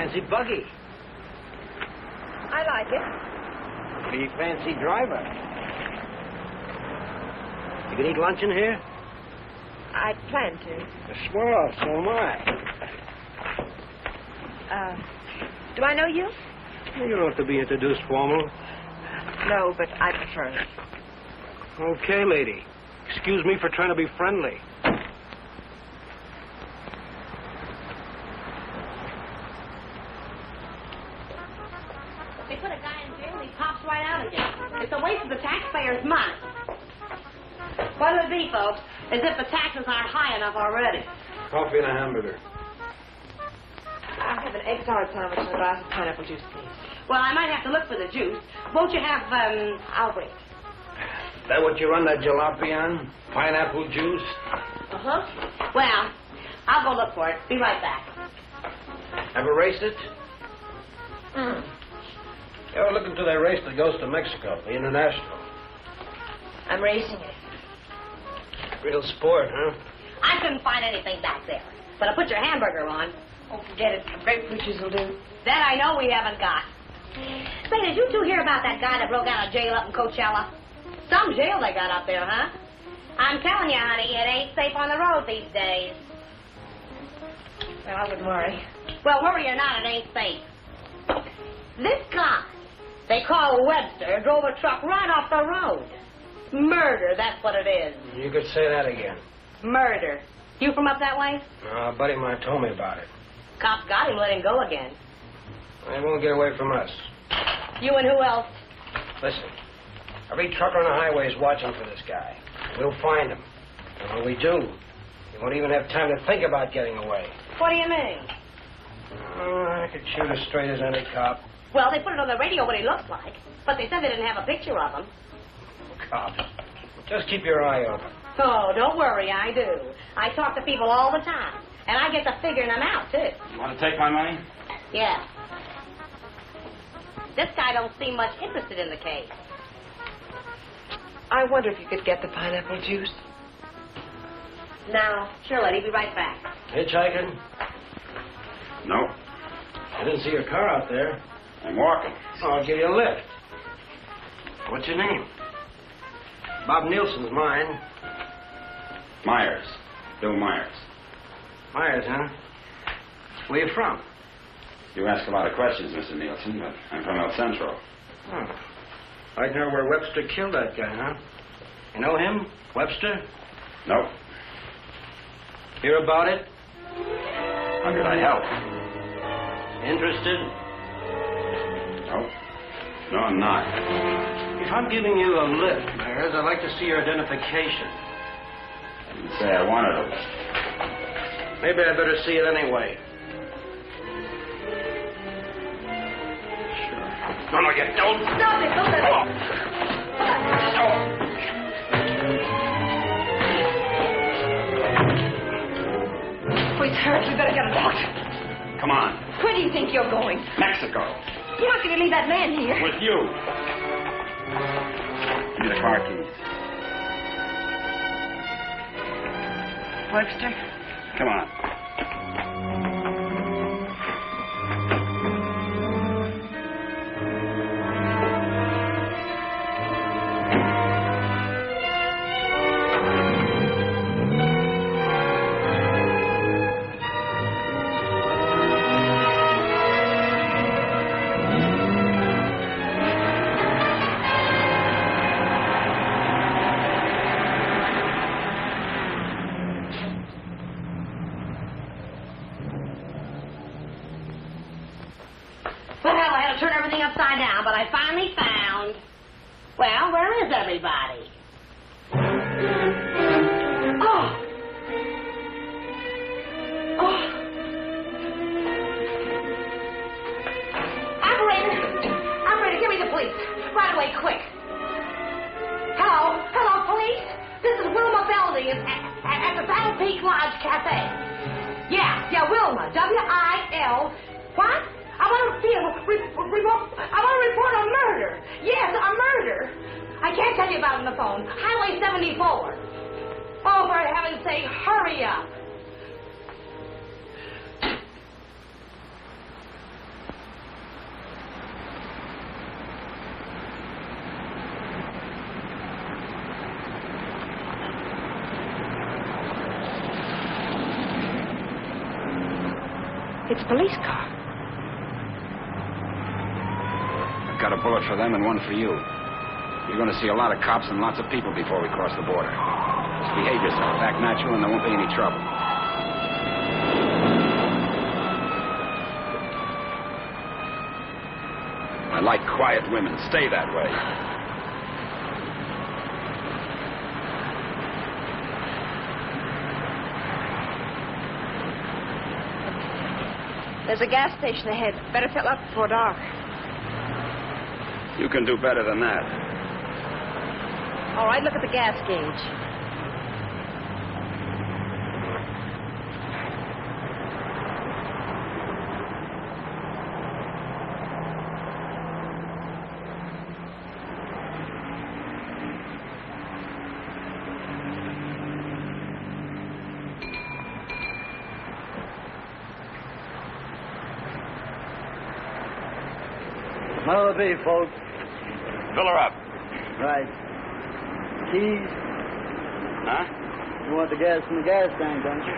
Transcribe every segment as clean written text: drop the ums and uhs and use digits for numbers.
fancy buggy. I like it. Pretty fancy driver. You can eat lunch in here? I plan to. Swell, so am I. Do I know you? You don't have to be introduced formal. No, but I prefer it. Okay, lady. Excuse me for trying to be friendly. They put a guy in jail and he pops right out again. It's a waste of the taxpayers' money. What it would be, folks, as if the taxes aren't high enough already. Coffee and a hamburger. I'll have an egg salad sandwich and a glass of pineapple juice, please. Well, I might have to look for the juice. Won't you have, I'll wait. That what you run that jalopy on? Pineapple juice? Uh-huh. Well, I'll go look for it. Be right back. Ever raced it? Mm. You ever look into that race that goes to Mexico, the International? I'm racing it. Real sport, huh? I couldn't find anything back there. But I put your hamburger on. Oh, forget it. Grapefruit juice will do. That I know we haven't got. Say, did you two hear about that guy that broke out of jail up in Coachella? Some jail they got up there, huh? I'm telling you, honey, it ain't safe on the road these days. Well, I wouldn't worry. Well, worry or not, it ain't safe. This guy, they call Webster, drove a truck right off the road. Murder, that's what it is. You could say that again. Murder. You from up that way? A buddy of mine told me about it. Cops got him, let him go again. They won't get away from us. You and who else? Listen, every trucker on the highway is watching for this guy. We'll find him. And when we do, he won't even have time to think about getting away. What do you mean? I could shoot as straight as any cop. Well, they put it on the radio what he looks like, but they said they didn't have a picture of him. Cop. Just keep your eye open. Oh, don't worry, I do. I talk to people all the time, and I get to figuring them out, too. You want to take my money? Yeah. This guy don't seem much interested in the case. I wonder if you could get the pineapple juice. Now, sure, lady, be right back. Hitchhiking? No. I didn't see your car out there. I'm walking. Oh, I'll give you a lift. What's your name? Bob Nielsen's mine. Myers. Bill Myers. Myers, huh? Where you from? You ask a lot of questions, Mr. Nielsen, but I'm from El Centro. Oh. I'd know where Webster killed that guy, huh? You know him? Webster? Nope. Hear about it? How could I help? Interested? Nope. No, I'm not. If I'm giving you a lift, Myers, I'd like to see your identification. I didn't say I wanted a lift. Maybe I better see it anyway. No, you don't. Stop it, don't let Oh. Oh, he's hurt. We better get him out. Come on. Where do you think you're going? Mexico. You're not going to leave that man here. With you. Give me the car keys. Webster? Come on. Turn everything upside down, but I finally found... Well, where is everybody? Oh! Oh! Operator, give me the police. Right away, quick. Hello? Hello, police? This is Wilma Belding at the Battle Peak Lodge Cafe. Yeah, Wilma. W-I-L... What? I want to report a murder. Yes, a murder. I can't tell you about it on the phone. Highway 74. Oh, for heaven's sake, hurry up. It's a police car. I've got a bullet for them and one for you. You're going to see a lot of cops and lots of people before we cross the border. Just behave yourself, act natural, and there won't be any trouble. I like quiet women. Stay that way. There's a gas station ahead. Better fill up before dark. You can do better than that. All right, look at the gas gauge. What'll it be, folks? Fill her up. Right. Keys? Huh? You want the gas from the gas tank, don't you?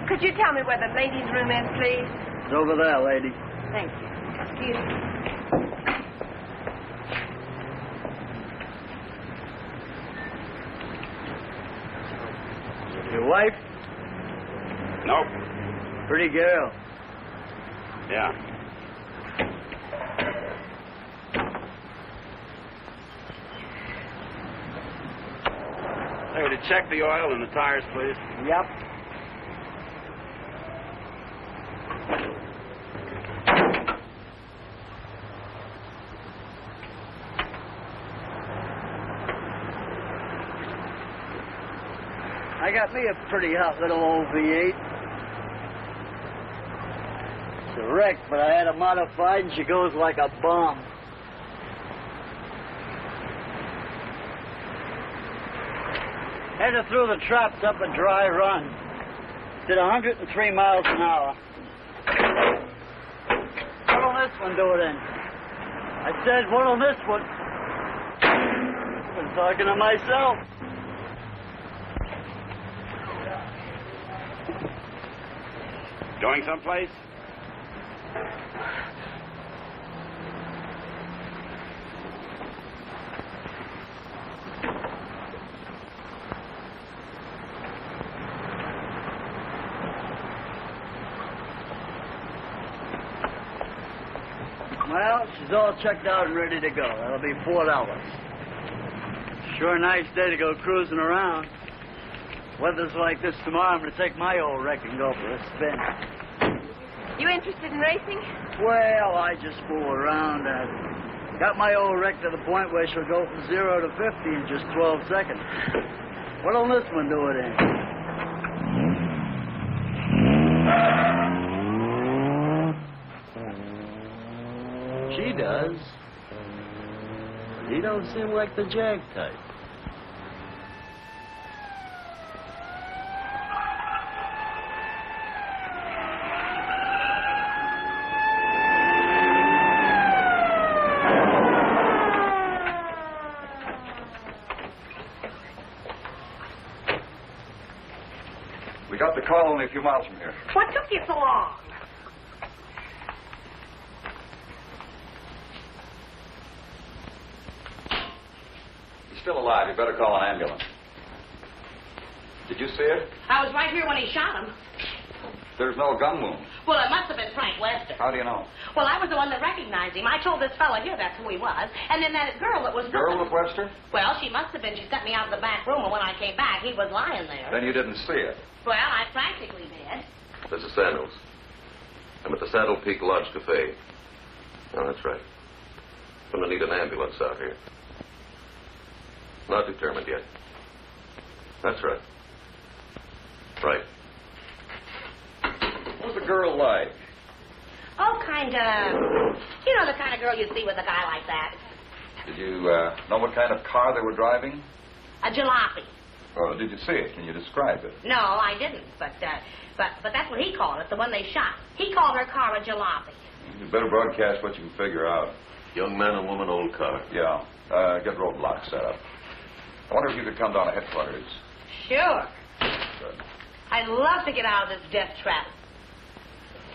Could you tell me where the ladies' room is, please? It's over there, lady. Thank you. Excuse me. Your wife? Nope. Pretty girl. Yeah. Hey, to check the oil and the tires, please. Yep. I got me a pretty hot little old V8. It's a wreck, but I had it modified and she goes like a bomb. Headed through the traps up a dry run. Did 103 miles an hour. What'll this one do it in? I said, what'll this one? I'm talking to myself. Going someplace? Well, she's all checked out and ready to go. That'll be $4. Sure a nice day to go cruising around. Weather's like this tomorrow, I'm going to take my old wreck and go for a spin. You interested in racing? Well, I just fool around. Got my old wreck to the point where she'll go from 0 to 50 in just 12 seconds. What'll this one do it in? She does. He don't seem like the jag type. We got the call only a few miles from here. What took you so long? He's still alive. You better call an ambulance. Did you see it? I was right here when he shot him. There's no gun wound. Well, it must have been Frank Lester. How do you know? Well, I was the one that recognized him. I told this fella here that's who he was. And then that girl that was... Girl with Webster? Well, she must have been. She sent me out of the back room, and when I came back, he was lying there. Then you didn't see it. Well, I practically did. This is Samuels. I'm at the Saddle Peak Lodge Cafe. Oh, that's right. I'm going to need an ambulance out here. Not determined yet. That's right. Right. What was the girl like? Oh, kind of... You know the kind of girl you see with a guy like that. Did you know what kind of car they were driving? A jalopy. Oh, did you see it? Can you describe it? No, I didn't. But that's what he called it, the one they shot. He called her car a jalopy. You better broadcast what you can figure out. Young man and woman, old car. Yeah. Get roadblocks set up. I wonder if you could come down to headquarters. Sure. Good. I'd love to get out of this death trap.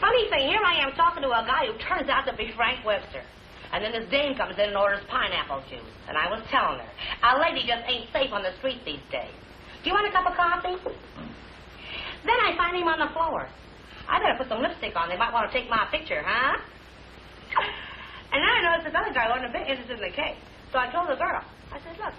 Funny thing, here I am talking to a guy who turns out to be Frank Webster. And then this dame comes in and orders pineapple juice. And I was telling her, a lady just ain't safe on the street these days. Do you want a cup of coffee? Then I find him on the floor. I better put some lipstick on. They might want to take my picture, huh? And then I noticed this other guy wasn't a bit interested in the case. So I told the girl. I said, look.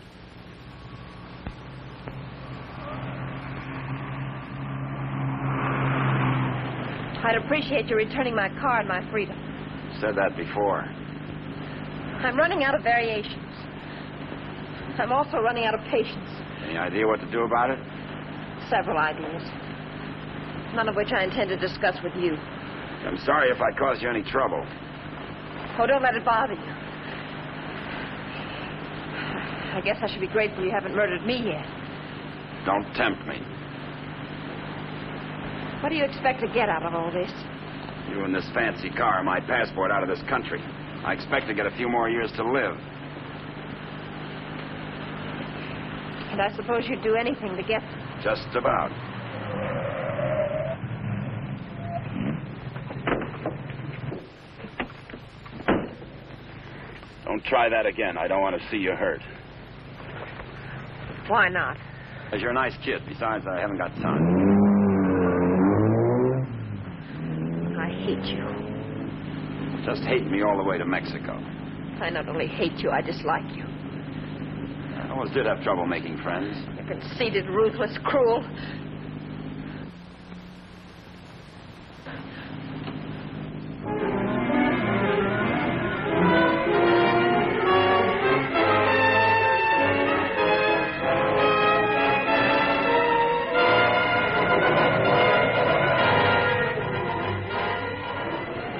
I'd appreciate you returning my car and my freedom. Said that before. I'm running out of variations. I'm also running out of patience. Any idea what to do about it? Several ideas. None of which I intend to discuss with you. I'm sorry if I caused you any trouble. Oh, don't let it bother you. I guess I should be grateful you haven't murdered me yet. Don't tempt me. What do you expect to get out of all this? You and this fancy car are my passport out of this country. I expect to get a few more years to live. And I suppose you'd do anything to get them. Just about. Don't try that again. I don't want to see you hurt. Why not? Because you're a nice kid. Besides, I haven't got time. I hate you. Just hate me all the way to Mexico. I not only hate you, I dislike you. I always did have trouble making friends. You're conceited, ruthless, cruel.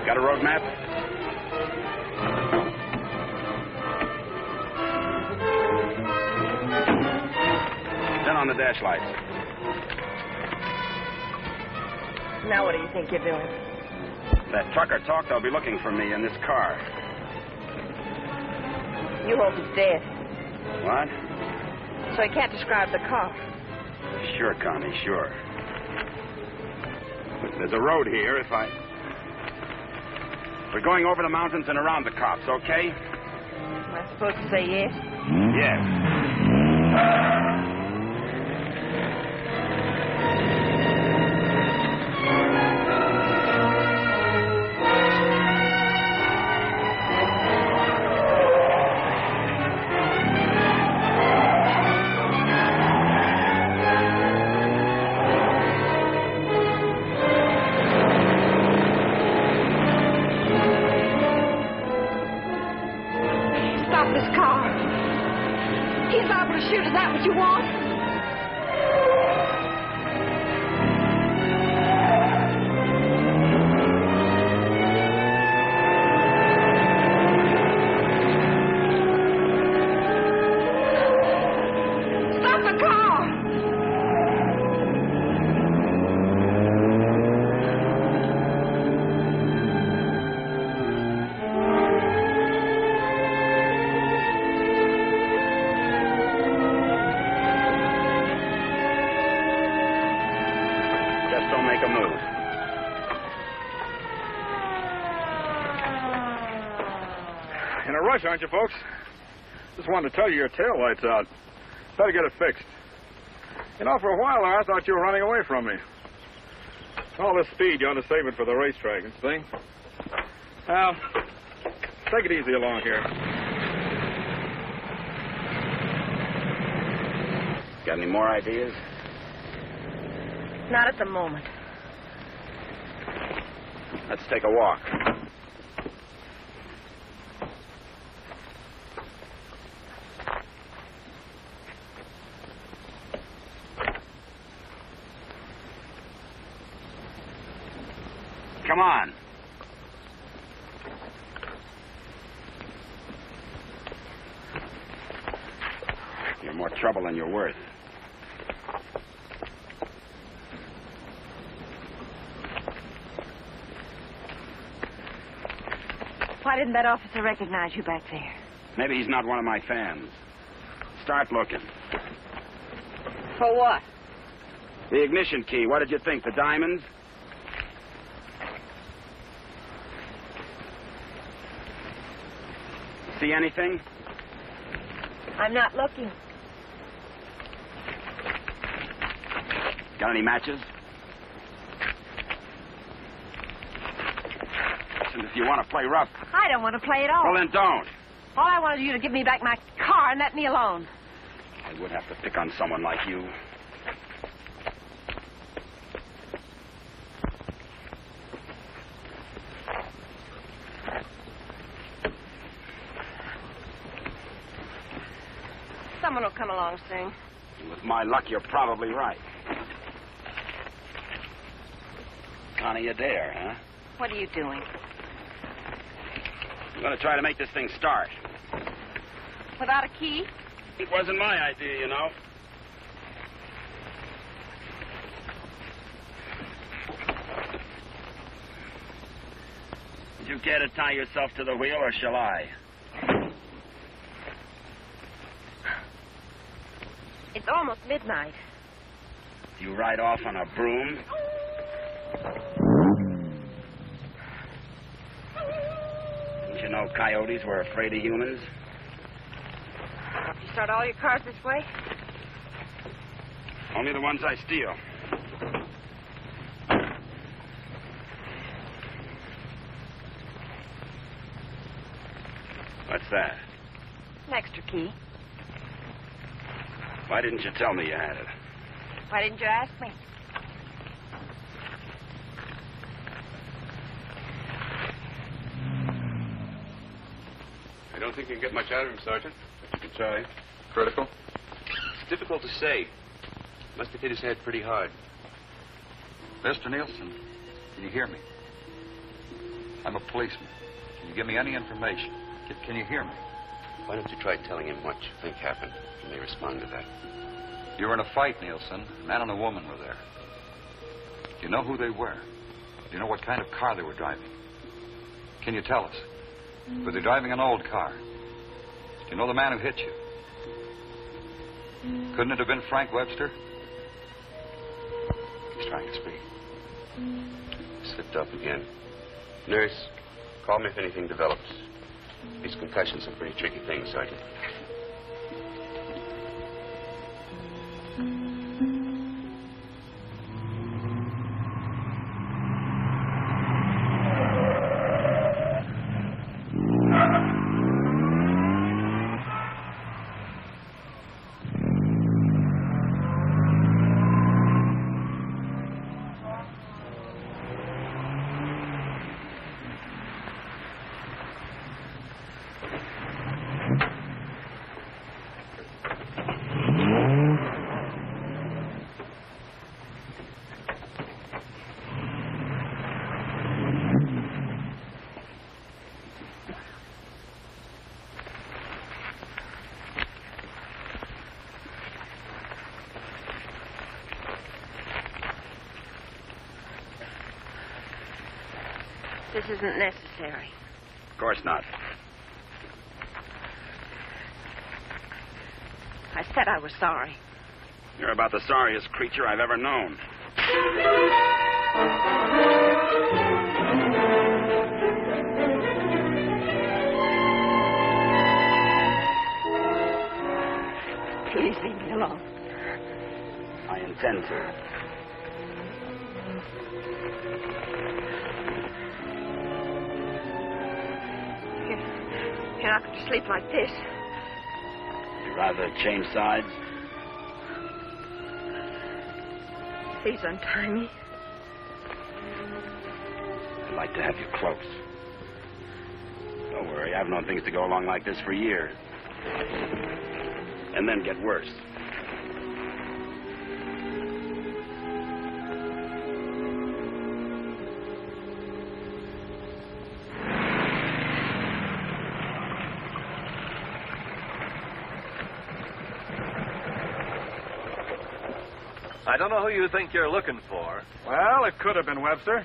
Got a road map? Then on the dash lights. Now what do you think you're doing? That trucker talked they'll be looking for me in this car. You hope he's dead. What? So he can't describe the car. Sure, Connie, sure. Look, there's a road here We're going over the mountains and around the cops, okay? Am I supposed to say yes? Yes. Stop this car. He's liable to shoot. Is that what you want? Stop the car! Just don't make a move. In a rush, aren't you, folks? Just wanted to tell you your tail light's out. Better get it fixed. You know, for a while there, I thought you were running away from me. All this speed, you ought to save it for the racetrack and thing. Now, take it easy along here. Got any more ideas? Not at the moment. Let's take a walk. Come on. You're more trouble than you're worth. Why didn't that officer recognize you back there? Maybe he's not one of my fans. Start looking. For what? The ignition key. What did you think? The diamonds? See anything? I'm not looking. Got any matches? Listen, if you want to play rough... I don't want to play at all. Well, then don't. All I wanted you to give me back my car and let me alone. I would have to pick on someone like you. Someone will come along soon. With my luck, you're probably right. Connie Adair, huh? What are you doing? I'm going to try to make this thing start. Without a key? It wasn't my idea, you know. Did you care to tie yourself to the wheel, or shall I? It's almost midnight. You ride off on a broom? Didn't you know coyotes were afraid of humans? You start all your cars this way? Only the ones I steal. What's that? An extra key. Why didn't you tell me you had it? Why didn't you ask me? I don't think you can get much out of him, Sergeant. But you can try. Critical? It's difficult to say. Must have hit his head pretty hard. Mr. Nielsen, can you hear me? I'm a policeman. Can you give me any information? Can you hear me? Why don't you try telling him what you think happened? He may respond to that. You were in a fight, Nielsen. A man and a woman were there. Do you know who they were? Do you know what kind of car they were driving? Can you tell us? Were they driving an old car? Do you know the man who hit you? Couldn't it have been Frank Webster? He's trying to speak. Slipped up again. Nurse, call me if anything develops. These concussions are pretty tricky things, Sergeant. This isn't necessary. Of course not. I said I was sorry. You're about the sorriest creature I've ever known. Please leave me alone. I intend to. You're not going to sleep like this. You'd rather change sides? Please untie me. I'd like to have you close. Don't worry, I've known things to go along like this for years. And then get worse. I don't know who you think you're looking for. Well, it could have been Webster.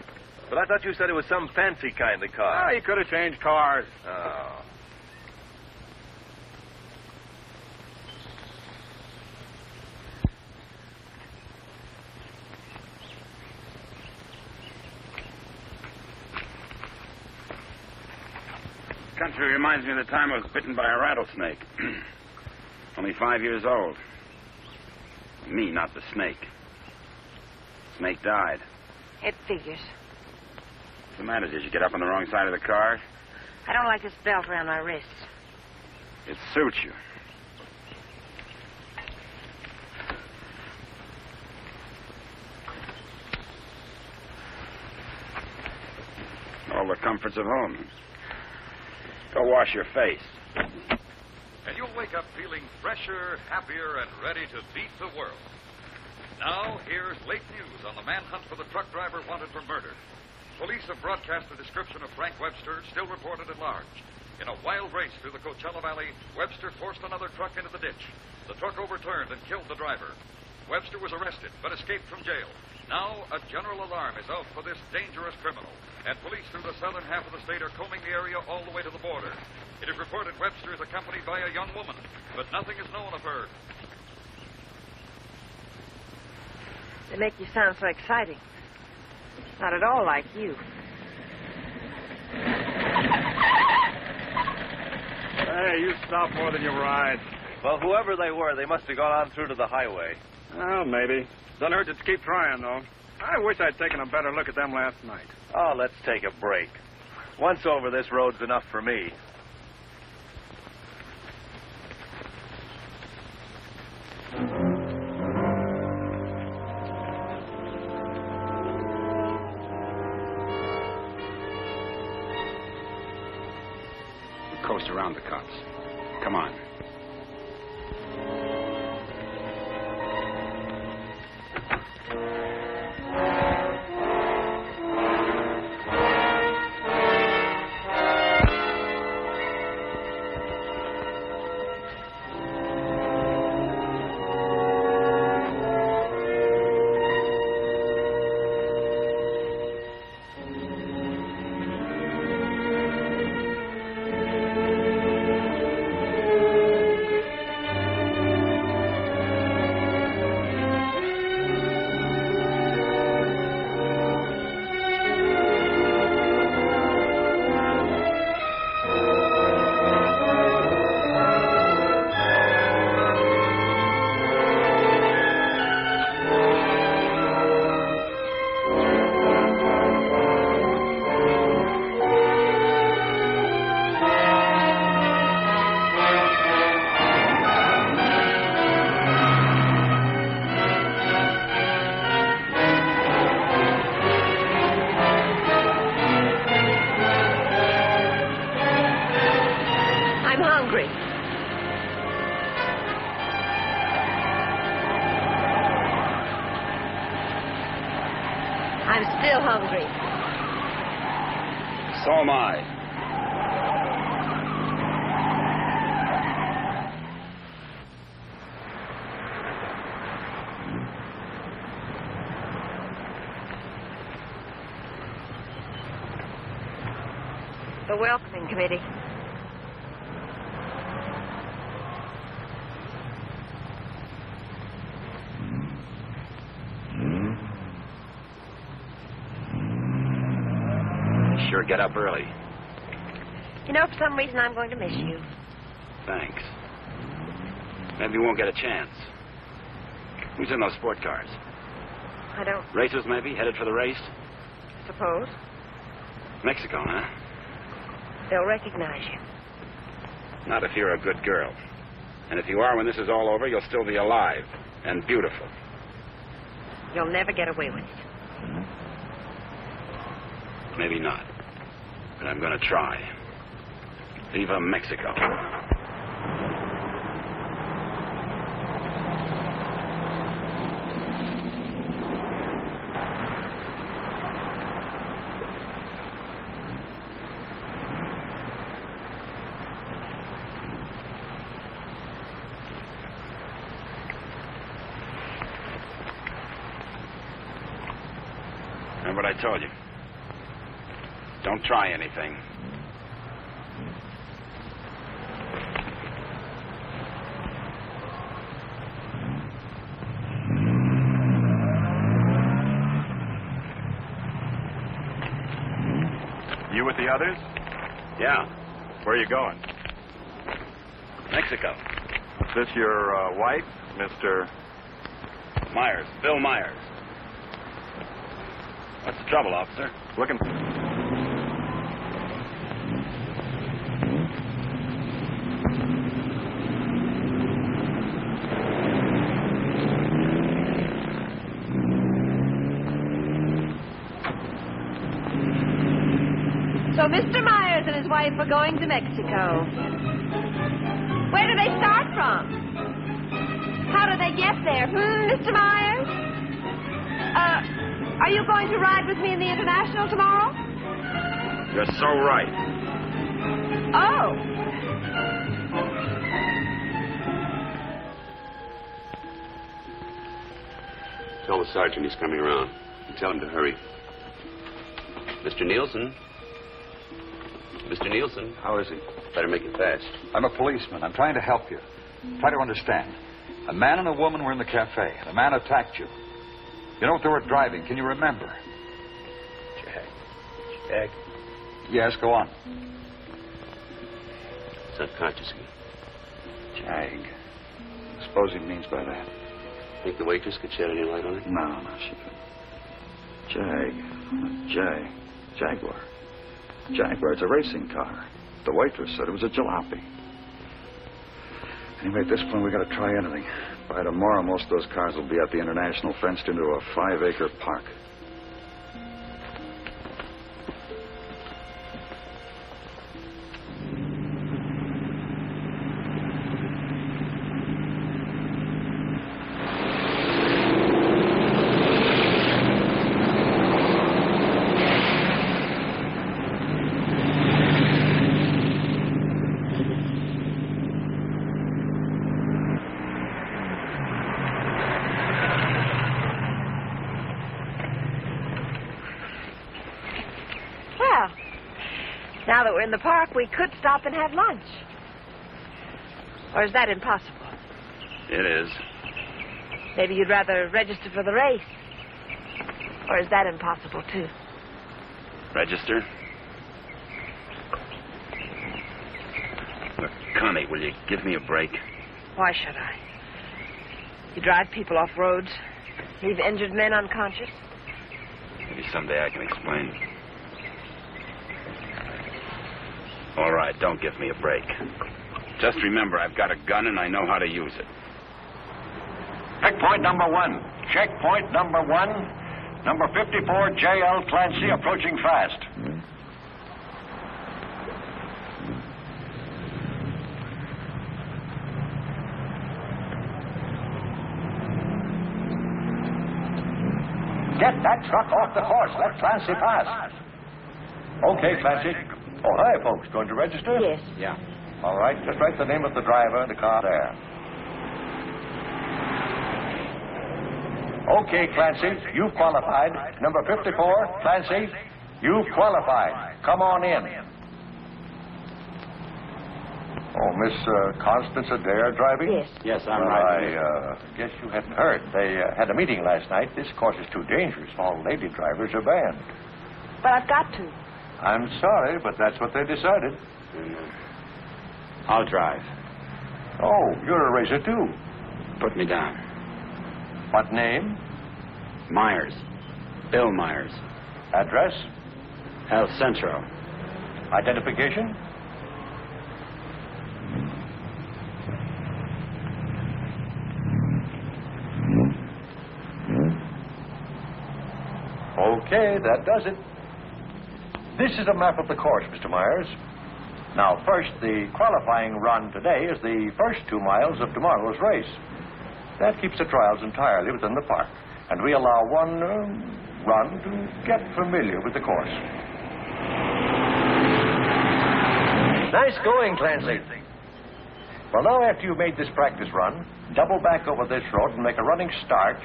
But I thought you said it was some fancy kind of car. Ah, he could have changed cars. Oh. Country reminds me of the time I was bitten by a rattlesnake. Only 5 years old. Me, not the snake. Snake died. It figures. What's the matter? Did you get up on the wrong side of the car? I don't like this belt around my wrists. It suits you. All the comforts of home. Go wash your face. And you'll wake up feeling fresher, happier, and ready to beat the world. Now, here's late news on the manhunt for the truck driver wanted for murder. Police have broadcast the description of Frank Webster, still reported at large. In a wild race through the Coachella Valley, Webster forced another truck into the ditch. The truck overturned and killed the driver. Webster was arrested, but escaped from jail. Now, a general alarm is out for this dangerous criminal, and police through the southern half of the state are combing the area all the way to the border. It is reported Webster is accompanied by a young woman, but nothing is known of her. They make you sound so exciting. Not at all like you. Hey, you stop more than you ride. Well, whoever they were, they must have gone on through to the highway. Well, maybe. Doesn't hurt to keep trying, though. I wish I'd taken a better look at them last night. Oh, let's take a break. Once over, this road's enough for me. Coast around the cops. Come on. I'm still hungry. So am I. The welcoming committee. Sure get up early. You know, for some reason, I'm going to miss you. Thanks. Maybe we won't get a chance. Who's in those sport cars? I don't Racers, maybe? Headed for the race? suppose. Mexico, huh? They'll recognize you. Not if you're a good girl. And if you are, when this is all over, you'll still be alive and beautiful. You'll never get away with it. Maybe not. But I'm going to try. Viva Mexico. Remember what I told you? Don't try anything. You with the others? Yeah. Where are you going? Mexico. Is this your wife, Mr. Myers. Bill Myers. What's the trouble, officer? Looking. So Mr. Myers and his wife are going to Mexico. Where do they start from? How do they get there? Mr. Myers? Are you going to ride with me in the International tomorrow? You're so right. Oh. Tell the sergeant he's coming around. And tell him to hurry. Mr. Nielsen? Mr. Nielsen? How is he? Better make it fast. I'm a policeman. I'm trying to help you. Try to understand. A man and a woman were in the cafe. The man attacked you. You know what they were driving? Can you remember? Jag. Yes, go on. He's unconscious again. Jag. Suppose he means by that. Think the waitress could shed any light on it? No, she couldn't. Jaguar. Jaguar, it's a racing car. The waitress said it was a jalopy. Anyway, at this point, we got to try anything. By tomorrow, most of those cars will be at the International, fenced into a 5-acre park. Now that we're in the park, we could stop and have lunch. Or is that impossible? It is. Maybe you'd rather register for the race. Or is that impossible, too? Register? Look, Connie, will you give me a break? Why should I? You drive people off roads, leave injured men unconscious. Maybe someday I can explain. All right, don't give me a break. Just remember, I've got a gun and I know how to use it. Checkpoint number 1. Checkpoint number 1. Number 54, J.L. Clancy, approaching fast. Get that truck off the course. Let Clancy pass. Okay, Clancy. Oh, hi, folks. Going to register? Yes. Yeah. All right. Just write the name of the driver and the car there. Okay, Clancy. You've qualified. Number 54, Clancy. You've qualified. Come on in. Oh, Miss Constance Adair driving? Yes. Yes, I'm well, right. I guess you hadn't heard. They had a meeting last night. This course is too dangerous. All lady drivers are banned. But I've got to. I'm sorry, but that's what they decided. I'll drive. Oh, you're a racer, too. Put me down. What name? Myers. Bill Myers. Address? El Centro. Identification? Okay, that does it. This is a map of the course, Mr. Myers. Now, first, the qualifying run today is the first 2 miles of tomorrow's race. That keeps the trials entirely within the park, and we allow one run to get familiar with the course. Nice going, Clancy. Well, now, after you've made this practice run, double back over this road and make a running start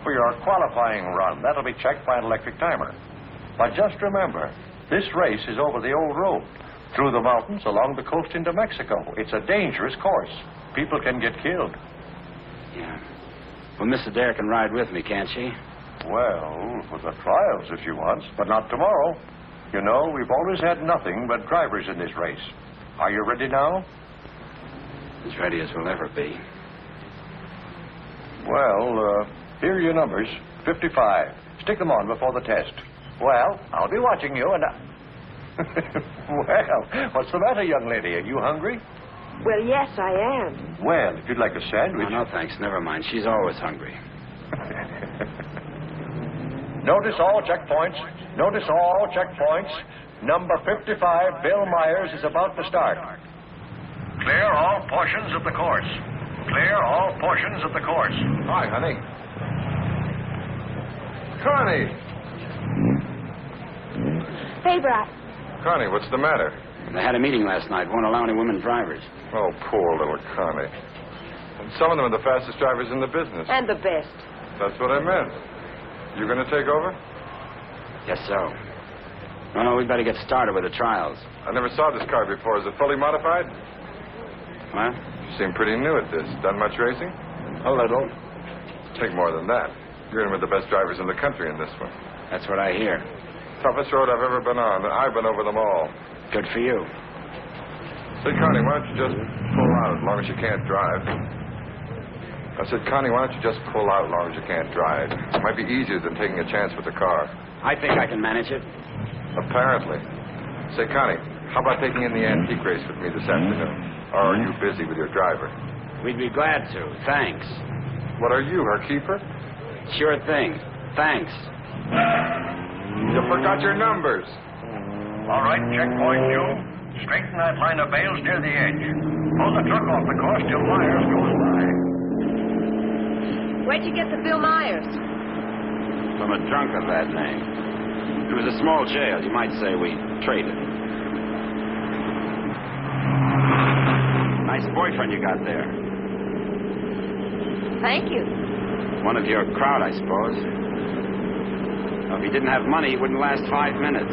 for your qualifying run. That'll be checked by an electric timer. But just remember, This race is over the old road, through the mountains, along the coast into Mexico. It's a dangerous course. People can get killed. Yeah. Well, Miss Adair can ride with me, can't she? Well, for the trials if she wants, but not tomorrow. You know, we've always had nothing but drivers in this race. Are you ready now? As ready as we'll ever be. Well, here are your numbers. 55. Stick them on before the test. Well, I'll be watching you and Well, what's the matter, young lady? Are you hungry? Well, yes, I am. Well, if you'd like a sandwich... No, thanks. Never mind. She's always hungry. Notice all checkpoints. Notice all checkpoints. Number 55, Bill Myers, is about to start. Clear all portions of the course. Clear all portions of the course. Hi, honey. Connie! Favor, Connie, what's the matter? They had a meeting last night. Won't allow any women drivers. Oh, poor little Connie. And some of them are the fastest drivers in the business. And the best. That's what I meant. You going to take over? Guess so. No, we'd better get started with the trials. I never saw this car before. Is it fully modified? What? You seem pretty new at this. Done much racing? A little. Take more than that. You're in with the best drivers in the country in this one. That's what I hear. Toughest road I've ever been on. I've been over them all. Good for you. Say, Connie, why don't you just pull out as long as you can't drive? I said, Connie, why don't you just pull out as long as you can't drive? It might be easier than taking a chance with the car. I think I can manage it. Apparently. Say, Connie, how about taking in the antique race with me this afternoon? Or are you busy with your driver? We'd be glad to. Thanks. What are you, her keeper? Sure thing. Thanks. You forgot your numbers. All right, checkpoint two. Straighten that line of bales near the edge. Pull the truck off the course till Myers goes by. Where'd you get the Bill Myers? From a drunk of that name. It was a small jail. You might say we traded. Nice boyfriend you got there. Thank you. One of your crowd, I suppose. Well, if he didn't have money, he wouldn't last 5 minutes.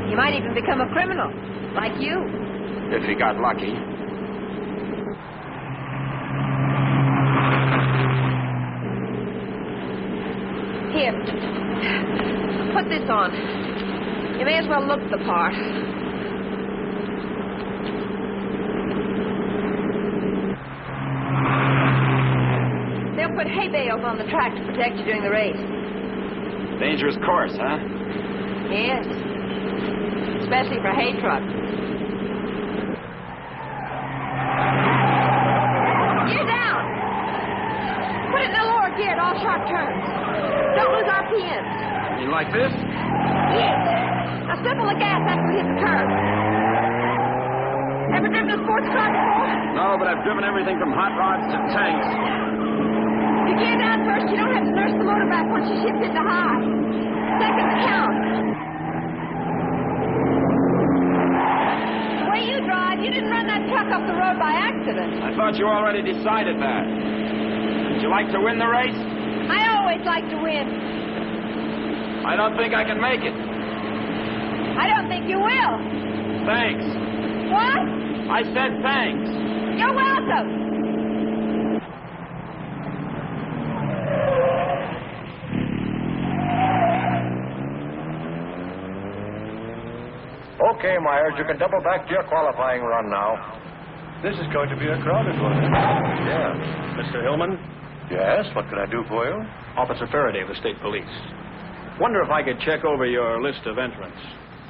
He might even become a criminal, like you. If he got lucky. Here. Put this on. You may as well look the part. They'll put hay bales on the track to protect you during the race. Dangerous course, huh? Yes. Especially for hay trucks. Gear down! Put it in the lower gear at all sharp turns. Don't lose RPMs. You like this? Yes. Now step on the gas after we hit the curb. Ever driven a sports car before? No, but I've driven everything from hot rods to tanks. You gear down first. You don't have to nurse the motor back once you shift into high. Seconds count. The way you drive, you didn't run that truck off the road by accident. I thought you already decided that. Would you like to win the race? I always like to win. I don't think I can make it. I don't think you will. Thanks. What? I said thanks. You're welcome. Okay, Myers, you can double back to your qualifying run now. This is going to be a crowded one. Yeah. Mr. Hillman? Yes, what can I do for you? Officer Faraday of the State Police. Wonder if I could check over your list of entrants.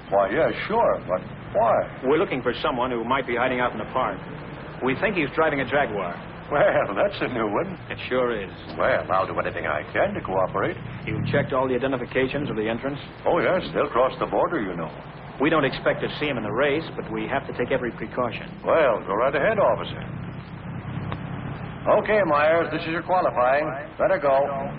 Why, yeah, sure, but why? We're looking for someone who might be hiding out in the park. We think he's driving a Jaguar. Well, that's a new one. It sure is. Well, I'll do anything I can to cooperate. You checked all the identifications of the entrants? Oh, yes, they'll cross the border, you know. We don't expect to see him in the race, but we have to take every precaution. Well, go right ahead, officer. Okay, Myers, this is your qualifying. Better go.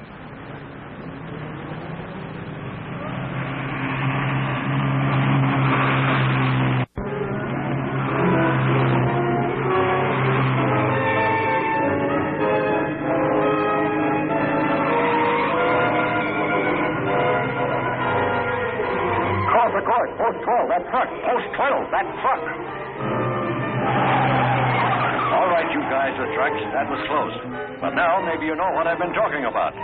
truck. Post 12, that truck. All right, you guys with trucks, that was close. But now maybe you know what I've been talking about.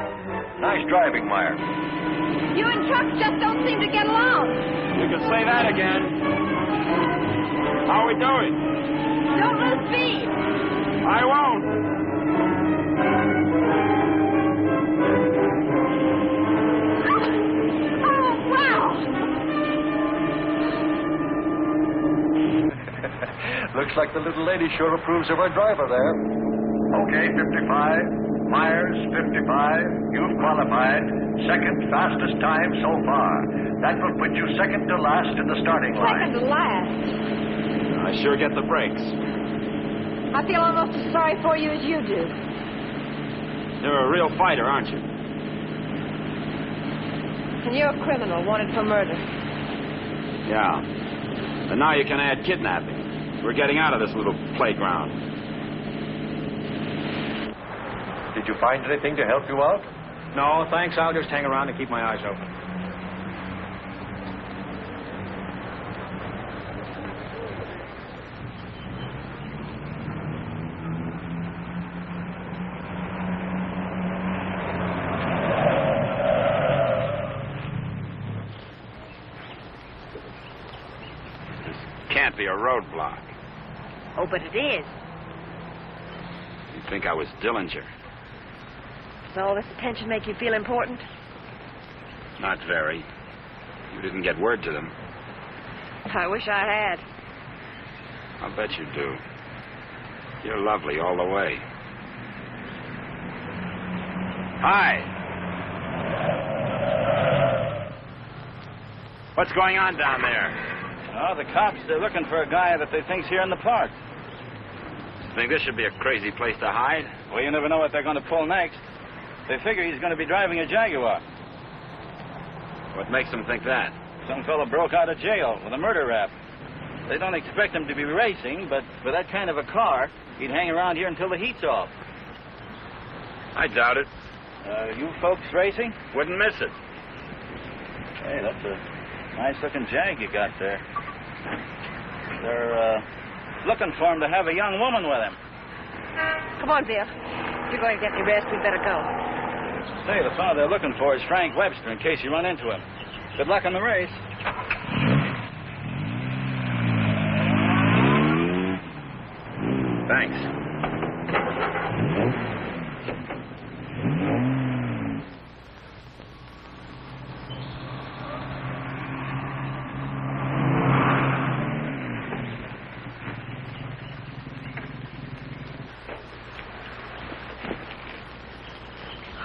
Nice driving, Myers. You and trucks just don't seem to get along. You can say that again. How are we doing? Don't lose speed. I won't. Oh, wow. Looks like the little lady sure approves of her driver there. Okay, 55. Myers, 55. You've qualified. Second fastest time so far. That will put you second to last in the starting line. Second to last. I sure get the breaks. I feel almost as sorry for you as you do. You're a real fighter, aren't you? And you're a criminal wanted for murder. Yeah. And now you can add kidnapping. We're getting out of this little playground. Did you find anything to help you out? No, thanks. I'll just hang around and keep my eyes open. This can't be a roadblock. Oh, but it is. You'd think I was Dillinger. Does all this attention make you feel important? Not very. You didn't get word to them. I wish I had. I'll bet you do. You're lovely all the way. Hi. What's going on down there? Oh, the cops, they're looking for a guy that they think's here in the park. Think this should be a crazy place to hide? Well, you never know what they're going to pull next. They figure he's going to be driving a Jaguar. What makes them think that? Some fellow broke out of jail with a murder rap. They don't expect him to be racing, but for that kind of a car, he'd hang around here until the heat's off. I doubt it. You folks racing? Wouldn't miss it. Hey, that's a nice-looking Jag you got there. They're looking for him to have a young woman with him. Come on, Bill. If you're going to get any rest, we'd better go. Say, the fellow they're looking for is Frank Webster, in case you run into him. Good luck in the race. Thanks.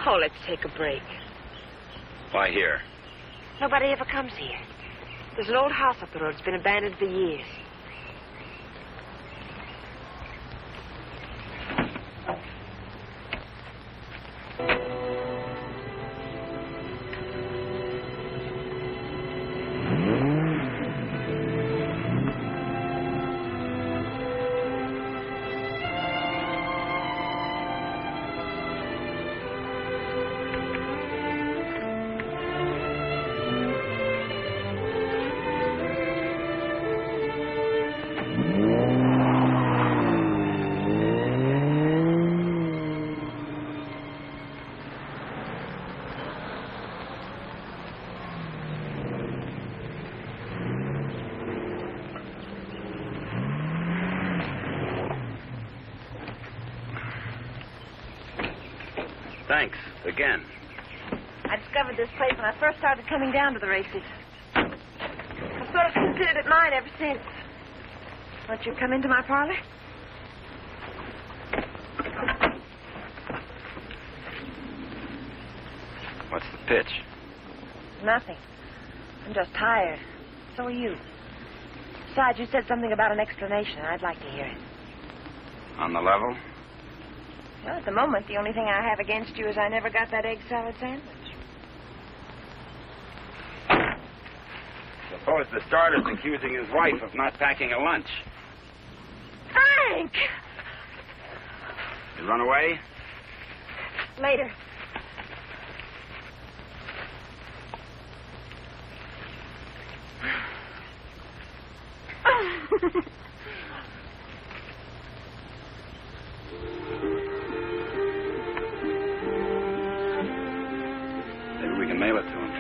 Oh, let's take a break. Why here? Nobody ever comes here. There's an old house up the road. It's been abandoned for years. Thanks, again. I discovered this place when I first started coming down to the races. I've sort of considered it mine ever since. Won't you come into my parlor? What's the pitch? Nothing. I'm just tired. So are you. Besides, you said something about an explanation, and I'd like to hear it. On the level? Well, at the moment, the only thing I have against you is I never got that egg salad sandwich. Suppose the starter's accusing his wife of not packing a lunch. Frank! You run away? Later. can mail it to him.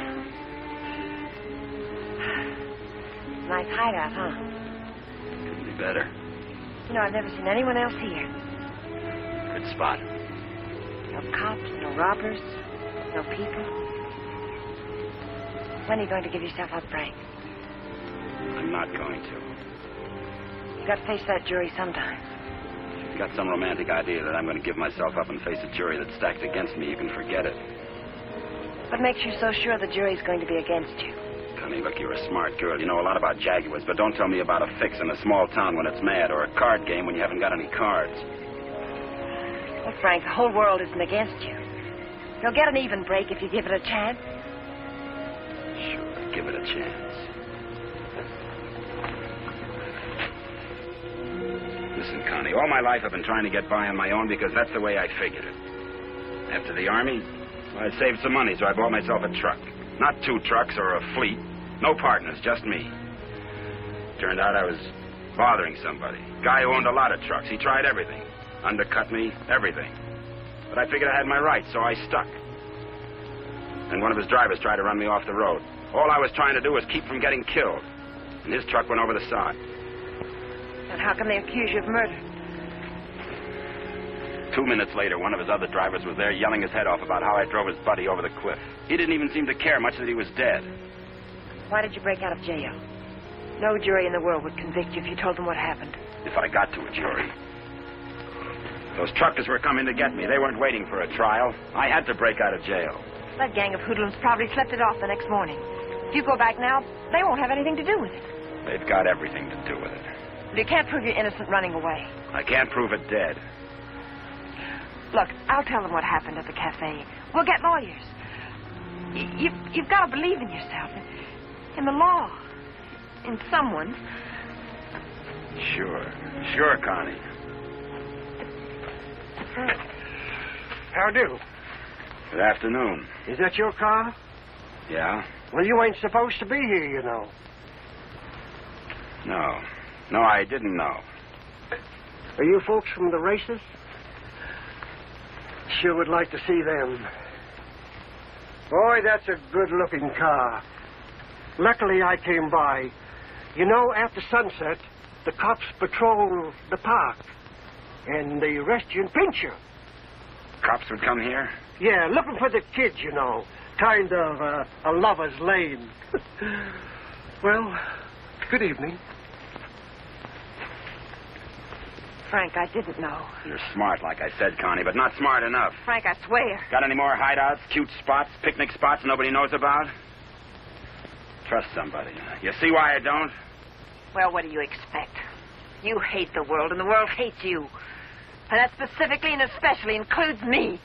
Nice hideout, huh? Couldn't be better. You know, I've never seen anyone else here. Good spot. No cops, no robbers, no people. When are you going to give yourself up, Frank? I'm not going to. You got to face that jury sometime. If you've got some romantic idea that I'm going to give myself up and face a jury that's stacked against me, you can forget it. What makes you so sure the jury's going to be against you? Connie, look, you're a smart girl. You know a lot about Jaguars, but don't tell me about a fix in a small town when it's mad or a card game when you haven't got any cards. Well, Frank, the whole world isn't against you. You'll get an even break if you give it a chance. Sure, give it a chance. Listen, Connie, all my life I've been trying to get by on my own because that's the way I figured it. After the Army, I saved some money, so I bought myself a truck. Not 2 trucks or a fleet. No partners, just me. Turned out I was bothering somebody. Guy who owned a lot of trucks. He tried everything. Undercut me, everything. But I figured I had my rights, so I stuck. And one of his drivers tried to run me off the road. All I was trying to do was keep from getting killed. And his truck went over the side. And how can they accuse you of murder? 2 minutes later, one of his other drivers was there yelling his head off about how I drove his buddy over the cliff. He didn't even seem to care much that he was dead. Why did you break out of jail? No jury in the world would convict you if you told them what happened. If I got to a jury. Those truckers were coming to get me. They weren't waiting for a trial. I had to break out of jail. That gang of hoodlums probably slept it off the next morning. If you go back now, they won't have anything to do with it. They've got everything to do with it. But you can't prove you're innocent running away. I can't prove it dead. Look, I'll tell them what happened at the cafe. We'll get lawyers. You've got to believe in yourself, in the law, in someone. Sure, Connie. How do? Good afternoon. Is that your car? Yeah? Well, you ain't supposed to be here, you know. No, I didn't know. Are you folks from the races? Sure would like to see them. Boy, that's a good-looking car. Luckily, I came by. You know, after sunset, the cops patrol the park. And they arrest you and pinch you. Cops would come here? Yeah, looking for the kids, you know. Kind of a lover's lane. Well, good evening. Frank, I didn't know. You're smart, like I said, Connie, but not smart enough. Frank, I swear. Got any more hideouts, cute spots, picnic spots nobody knows about? Trust somebody. You see why I don't? Well, what do you expect? You hate the world, and the world hates you. And that specifically and especially includes me.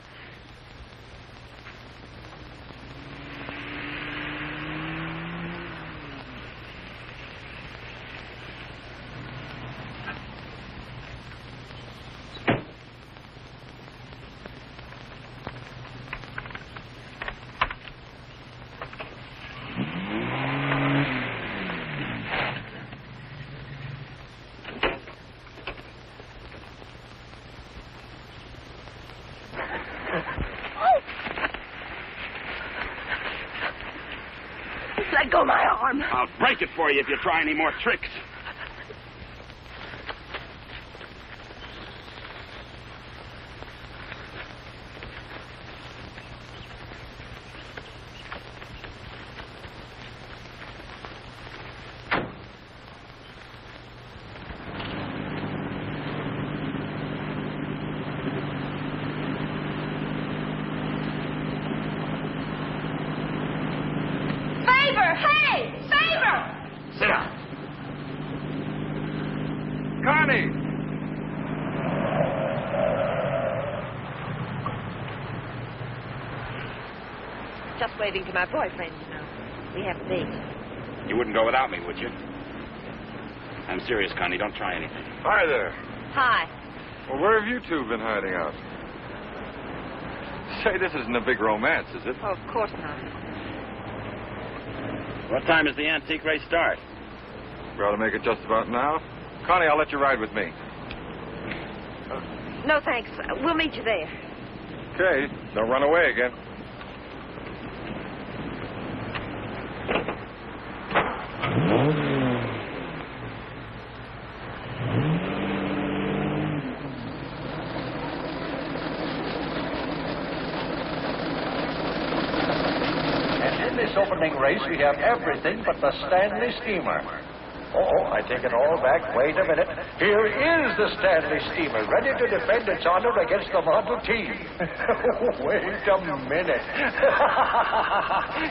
Let go my arm. I'll break it for you if you try any more tricks. Just waving to my boyfriend, you know. We have a date. You wouldn't go without me, would you? I'm serious, Connie. Don't try anything. Hi there. Hi. Well, where have you two been hiding out? Say, this isn't a big romance, is it? Oh, of course not. What time does the antique race start? We ought to make it just about now. Connie, I'll let you ride with me. No, thanks. We'll meet you there. Okay. Don't run away again. this opening race, we have everything but the Stanley Steamer. Oh, I take it all back. Wait a minute. Here is the Stanley Steamer, ready to defend its honor against the Model T. Wait a minute.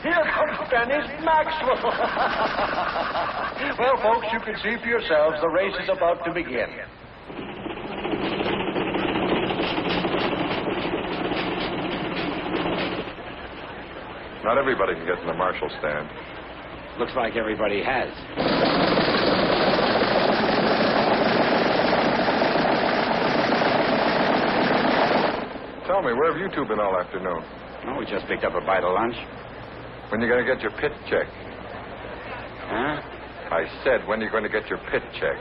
Here comes Dennis Maxwell. Well, folks, you can see for yourselves the race is about to begin. Not everybody can get in the marshal stand. Looks like everybody has. Tell me, where have you two been all afternoon? Oh, we just picked up a bite of lunch. When you going to get your pit check? Huh? I said, when are you going to get your pit check?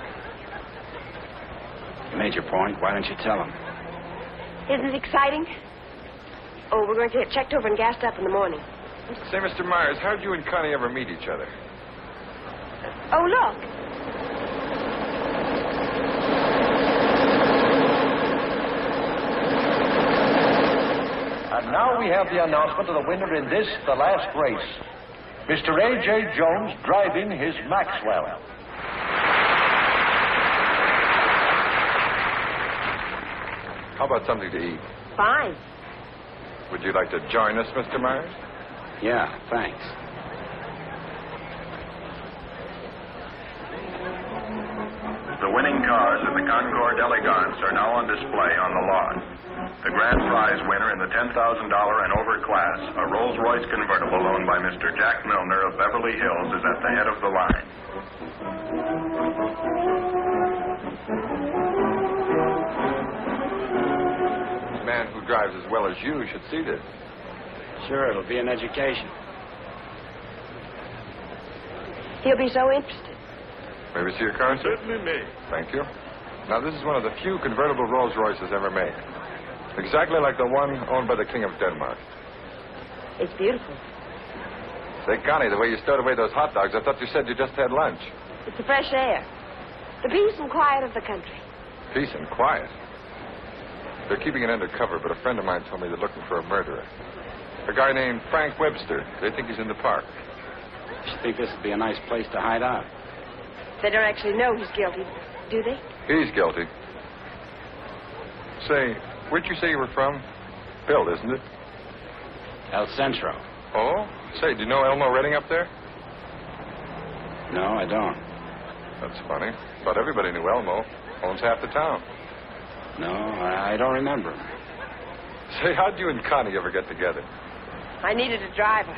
You made your point. Why don't you tell him? Isn't it exciting? Oh, we're going to get checked over and gassed up in the morning. Say, Mr. Myers, how did you and Connie ever meet each other? Oh, look. And now we have the announcement of the winner in this, the last race. Mr. A.J. Jones driving his Maxwell. How about something to eat? Fine. Would you like to join us, Mr. Myers? Yeah, thanks. The winning cars of the Concorde Elegance are now on display on the lawn. The grand prize winner in the $10,000 and over class, a Rolls-Royce convertible owned by Mr. Jack Milner of Beverly Hills, is at the head of the line. A man who drives as well as you should see this. Sure, it'll be an education. He'll be so interested. May we see your car, sir? Certainly may. Thank you. Now, this is one of the few convertible Rolls Royces ever made. Exactly like the one owned by the King of Denmark. It's beautiful. Say, Connie, the way you stowed away those hot dogs, I thought you said you just had lunch. It's the fresh air. The peace and quiet of the country. Peace and quiet. They're keeping it undercover, but a friend of mine told me they're looking for a murderer. A guy named Frank Webster. They think he's in the park. You think this would be a nice place to hide out? They don't actually know he's guilty, do they? He's guilty. Say, where'd you say you were from? Bill, isn't it? El Centro. Oh? Say, do you know Elmo Redding up there? No, I don't. That's funny. Thought everybody knew Elmo. Owns half the town. No, I don't remember him. Say, how'd you and Connie ever get together? I needed a driver.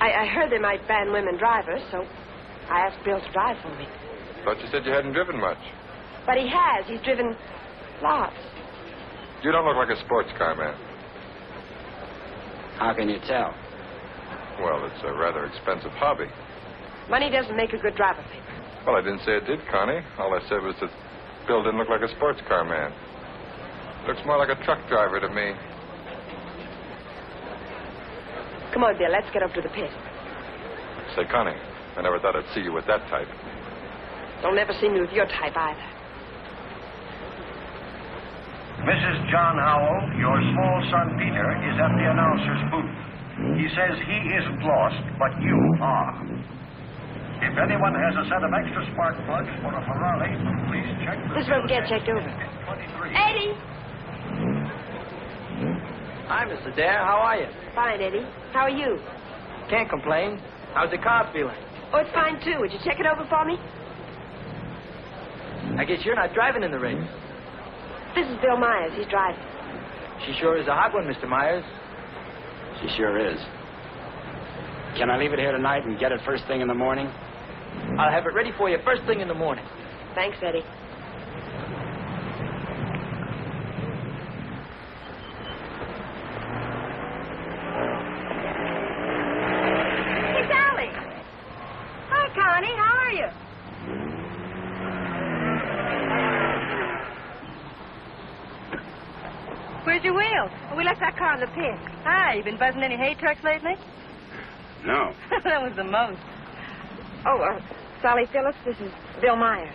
I heard they might ban women drivers, so I asked Bill to drive for me. Thought you said you hadn't driven much. But he has. He's driven lots. You don't look like a sports car man. How can you tell? Well, it's a rather expensive hobby. Money doesn't make a good driver, Pip. Well, I didn't say it did, Connie. All I said was that Bill didn't look like a sports car man. Looks more like a truck driver to me. Come on, Bill. Let's get up to the pit. Say, Connie, I never thought I'd see you with that type. Don't ever see me with your type either. Mrs. John Howell, your small son Peter is at the announcer's booth. He says he isn't lost, but you are. If anyone has a set of extra spark plugs for a Ferrari, please check the... This one get checked over. Eddie! Hi, Mr. Dare. How are you? Fine, Eddie. How are you? Can't complain. How's the car feeling? Oh, it's fine, too. Would you check it over for me? I guess you're not driving in the race. This is Bill Myers. He's driving. She sure is a hot one, Mr. Myers. She sure is. Can I leave it here tonight and get it first thing in the morning? I'll have it ready for you first thing in the morning. Thanks, Eddie. Hey, Sally. Hi, Connie. How are you? Where's your wheels? Oh, we left that car in the pit. Hi, you been buzzing any hay trucks lately? No. That was the most. Oh, Sally Phillips, this is Bill Myers.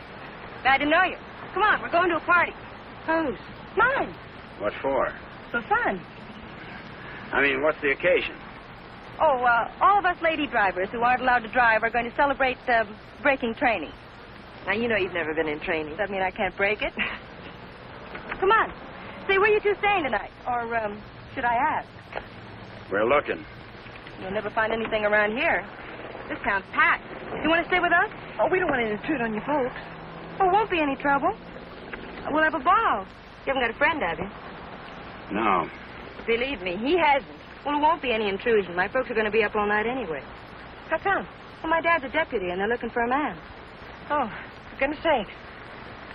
Glad to know you. Come on, we're going to a party. Whose? Mine. What for? For fun. I mean, what's the occasion? Oh, all of us lady drivers who aren't allowed to drive are going to celebrate braking training. Now, you know you've never been in training. Does that mean I can't break it? Come on. Say, where you two staying tonight? Or, should I ask? We're looking. You'll never find anything around here. This town's packed. You want to stay with us? Oh, we don't want to intrude on you folks. Oh, won't be any trouble. We'll have a ball. You haven't got a friend, have you? No. Believe me, he hasn't. Well, it won't be any intrusion. My folks are going to be up all night anyway. How come? Well, my dad's a deputy, and they're looking for a man. Oh, for goodness sake.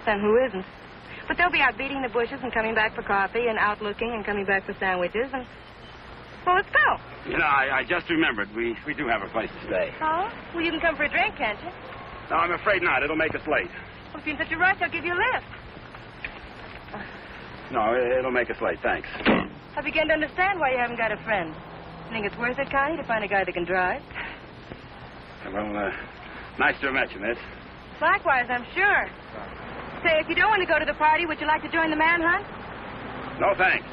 Then who isn't? But they'll be out beating the bushes and coming back for coffee and out looking and coming back for sandwiches and... Well, let's go. You know, I just remembered. We do have a place to stay. Oh? Well, you can come for a drink, can't you? No, I'm afraid not. It'll make us late. Well, if you're in such a rush, I'll give you a lift. No, it'll make us late. Thanks. I begin to understand why you haven't got a friend. Think it's worth it, Connie, to find a guy that can drive? Well, nice to have met you, miss. Likewise, I'm sure. Say, if you don't want to go to the party, would you like to join the manhunt? No, thanks.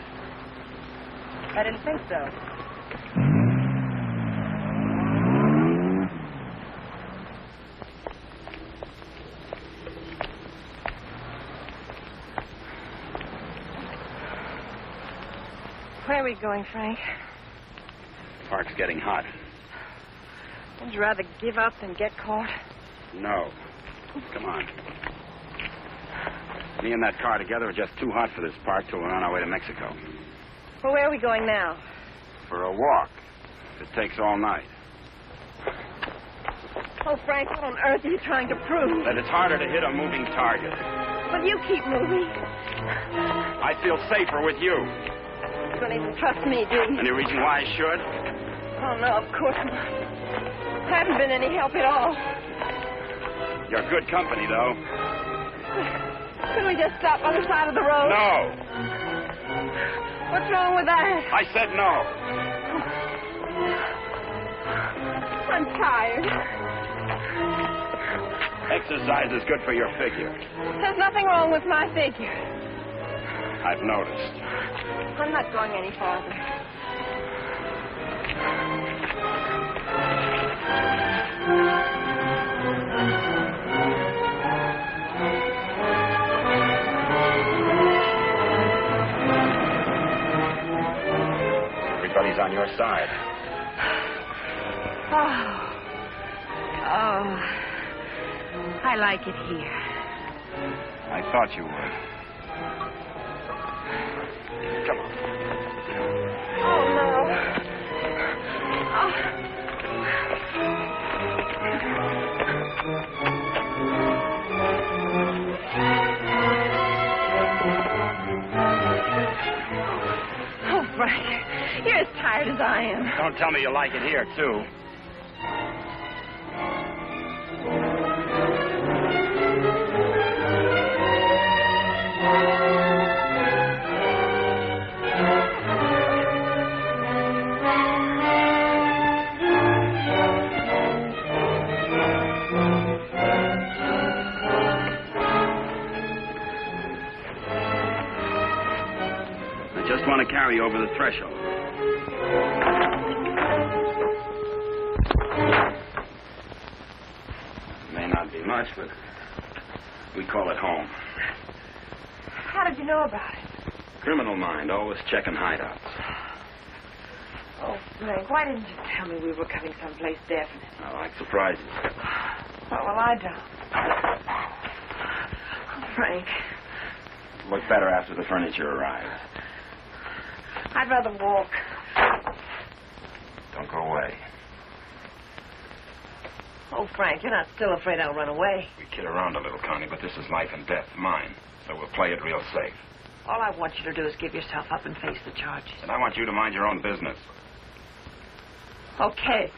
I didn't think so. Where are we going, Frank? Park's getting hot. Would you rather give up than get caught? No. Come on. Me and that car together are just too hot for this park till we're on our way to Mexico. Well, where are we going now? For a walk. It takes all night. Oh, Frank, what on earth are you trying to prove? That it's harder to hit a moving target. Well, you keep moving. I feel safer with you. You don't even trust me, do you? Any reason why I should? Oh, no, of course not. I haven't been any help at all. You're good company, though. Couldn't we just stop on the side of the road? No. What's wrong with that? I said no. I'm tired. Exercise is good for your figure. There's nothing wrong with my figure. I've noticed. I'm not going any farther. Everybody's on your side. Oh, I like it here. I thought you would. Come on. Oh, no. Oh, Frank, you're as tired as I am. Don't tell me you like it here, too. I just want to carry you over the threshold. It may not be much, but we call it home. How did you know about it? Criminal mind, always checking hideouts. Oh, Frank, why didn't you tell me we were coming someplace definite? I like surprises. Oh, well, I don't. Oh, Frank, Look better after the furniture arrives. I'd rather walk. Don't go away. Oh, Frank, you're not still afraid I'll run away. We kid around a little, Connie, but this is life and death, mine. So we'll play it real safe. All I want you to do is give yourself up and face the charges. And I want you to mind your own business. Okay.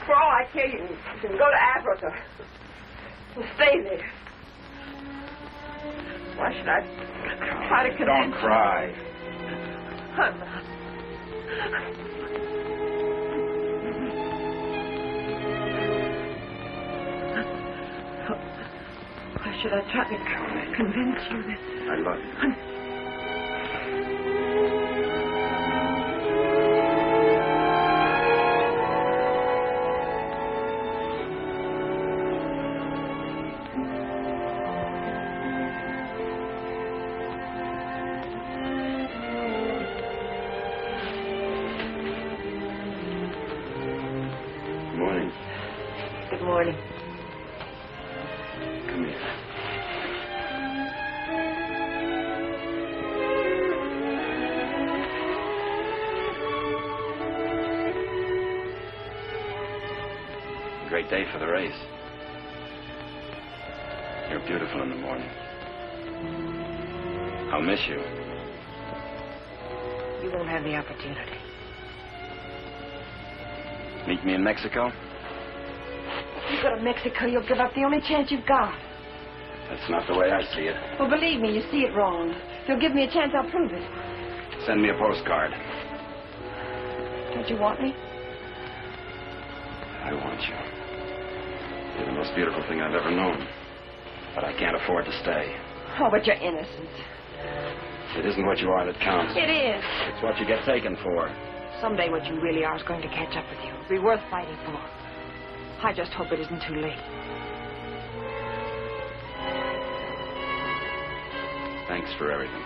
For all I care, you can go to Africa and stay there. Why should I try to convince Don't you? cry. I'm not. Why should I try to convince you that... I love you. morning. Come here. Great day for the race. You're beautiful in the morning. I'll miss you. You won't have the opportunity. Meet me in Mexico? You go to Mexico, you'll give up the only chance you've got. That's not the way I see it. Well, believe me, you see it wrong. If you'll give me a chance, I'll prove it. Send me a postcard. Don't you want me? I want you. You're the most beautiful thing I've ever known. But I can't afford to stay. Oh, but you're innocent. It isn't what you are that counts. It is. It's what you get taken for. Someday what you really are is going to catch up with you. It'll be worth fighting for. I just hope it isn't too late. Thanks for everything.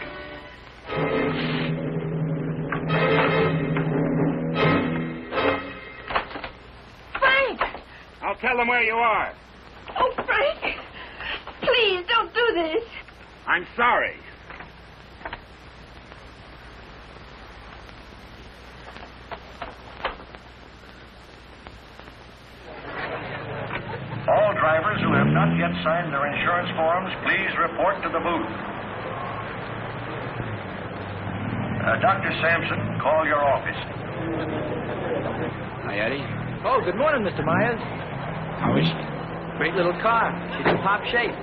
Frank! I'll tell them where you are. Oh, Frank! Please, don't do this. I'm sorry. All drivers who have not yet signed their insurance forms, please report to the booth. Dr. Sampson, call your office. Hi, Eddie. Oh, good morning, Mr. Myers. How is she? Great little car. She's in top shape.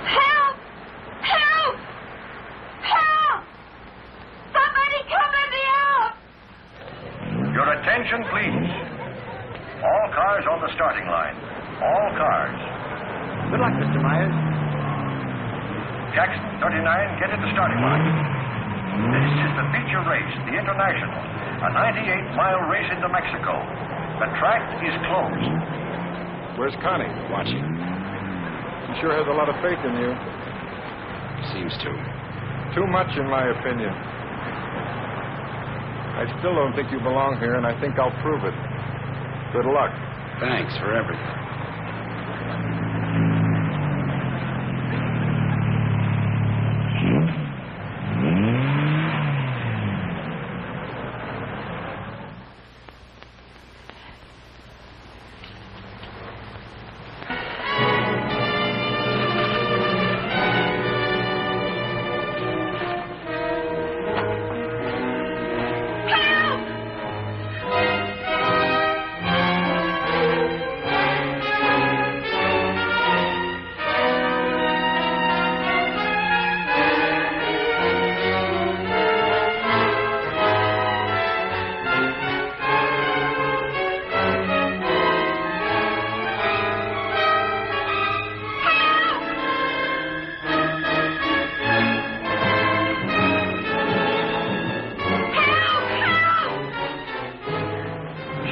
Help! Help! Help! Somebody come let me out! Your attention, please. All cars on the starting line. All cars. Good luck, Mr. Myers. Jackson, 39, get at the starting line. This is the feature race, the International, a 98-mile race into Mexico. The track is closed. Where's Connie? Watching. She sure has a lot of faith in you. Seems to. Too much, in my opinion. I still don't think you belong here, and I think I'll prove it. Good luck. Thanks for everything.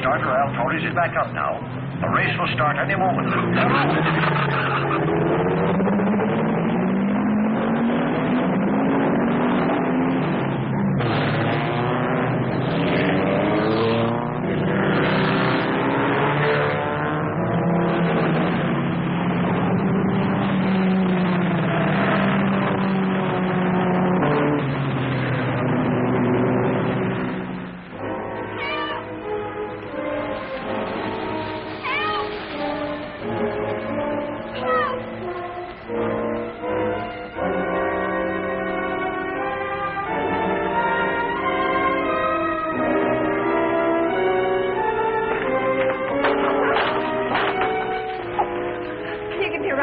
Starter Al Torres is back up now. The race will start any moment.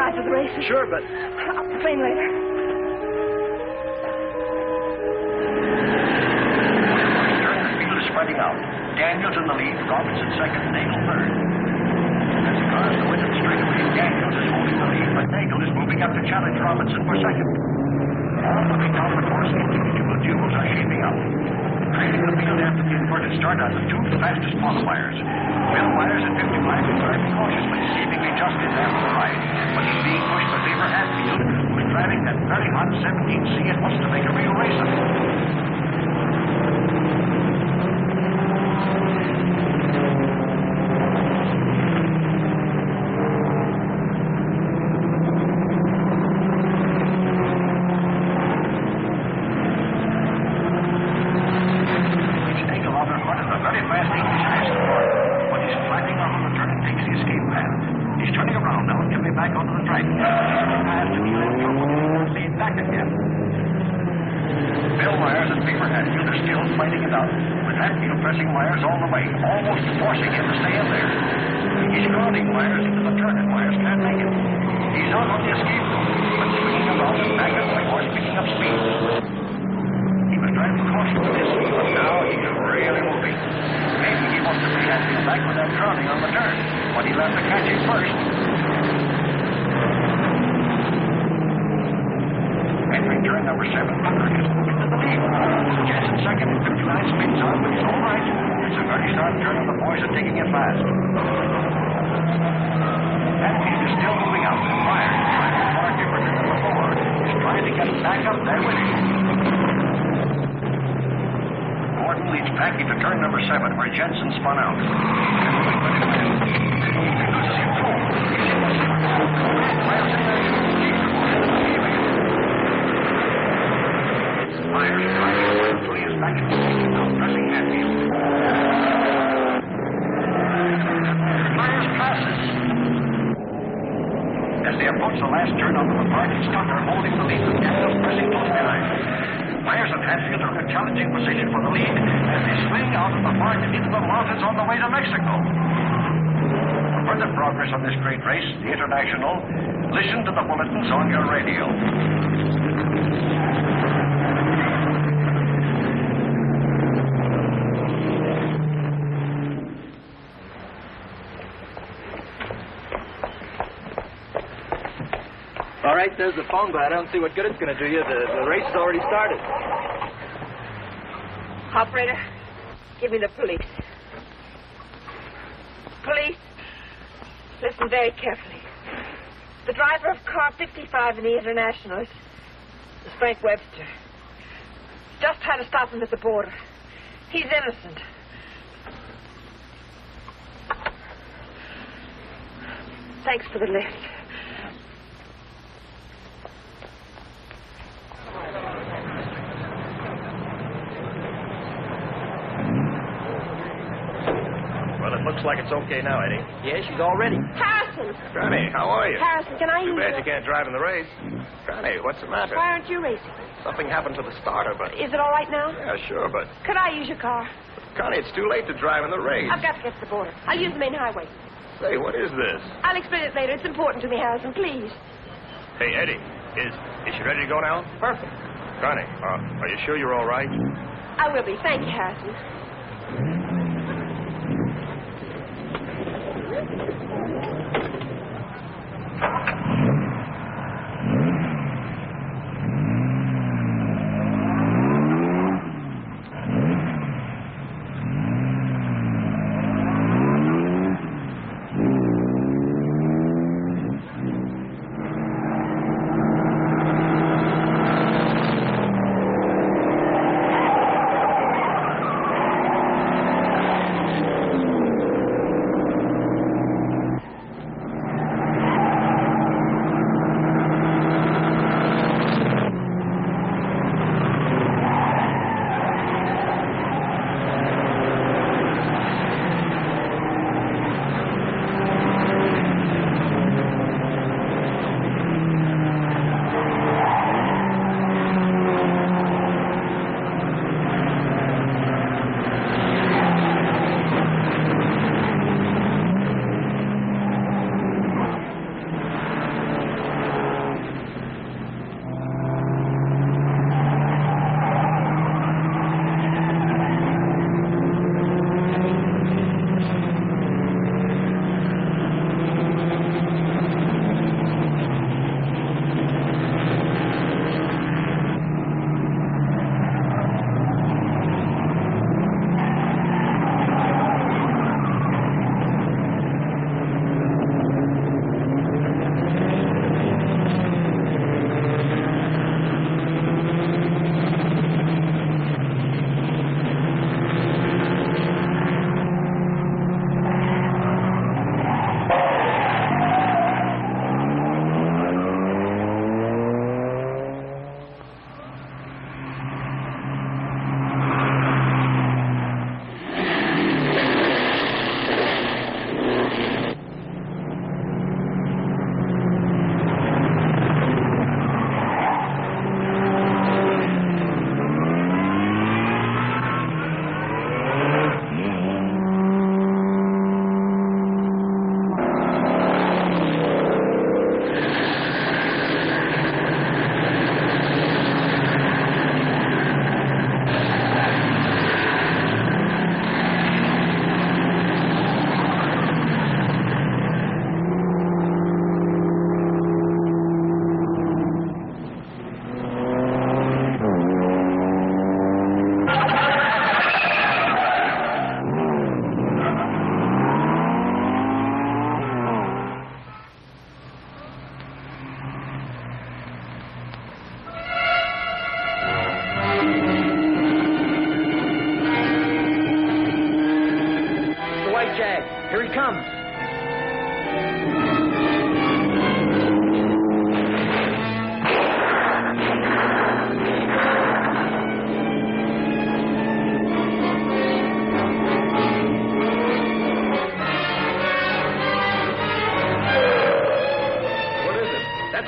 To the races. Sure, but... I'll complain later. The field is spreading out. Daniels in the lead, Robinson second, Nagel third. As the cars go into the straightaway, Daniels is holding the lead, but Nagel is moving up to challenge Robinson for second. All looking down the course, individual duels are shaping up. Trailing the field after the inverted start are the two fastest qualifiers. Bill Myers at 55 is driving cautiously, seemingly just in after the ride. But he's being pushed by Lever Hatfield, who's driving that very hot 17C and wants to make a real race of it. Pressing Myers all the way, almost forcing him to stay in there. He's crowding Myers into the turn, and Myers can't make it. He's out on the escape route, but swinging around and back up the horse, picking up speed. He was driving cautiously this week, but now he's really moving. Maybe he wants to bring Hatfield back with that crowding on the turn, but he'll have to catch him first. Entering turn number 7, Bucker is moving to the lead. Jensen second, 59 spins on, but he's all right. It's a very sharp turn, and the boys are taking it fast. Hatfield is still moving out, and Myers, trying far different than before, is trying to get back up there with him. Gordon leads Packy to turn number 7, where Jensen spun out. He loses him too. He's in the Myers in there. Myers driving until he is back in the lead, now pressing Hatfield. Myers passes. As they approach the last turn onto the park, it's Tucker holding the lead with Kendall pressing close behind. Myers and Hatfield are in a challenging position for the lead as they swing out of the park and into the mountains on the way to Mexico. For further progress on this great race, the International, listen to the bulletins on your radio. All right, there's the phone, but I don't see what good it's going to do you. The race has already started. Operator, give me the police. Police, listen very carefully. The driver of car 55 in the International is Frank Webster. Just had to stop him at the border. He's innocent. Thanks for the lift. Well, it looks like it's okay now, Eddie. Yeah, she's all ready. Harrison! Connie, how are you? Harrison, can I Too use bad your... you can't drive in the race. Connie, what's the matter? Why aren't you racing? Something happened to the starter, but... Is it all right now? Yeah, sure, but... Could I use your car? Connie, it's too late to drive in the race. I've got to get to the border. I'll use the main highway. Say, what is this? I'll explain it later. It's important to me, Harrison. Please. Hey, Eddie, is she ready to go now? Perfect. Connie, are you sure you're all right? I will be. Thank you, Harrison.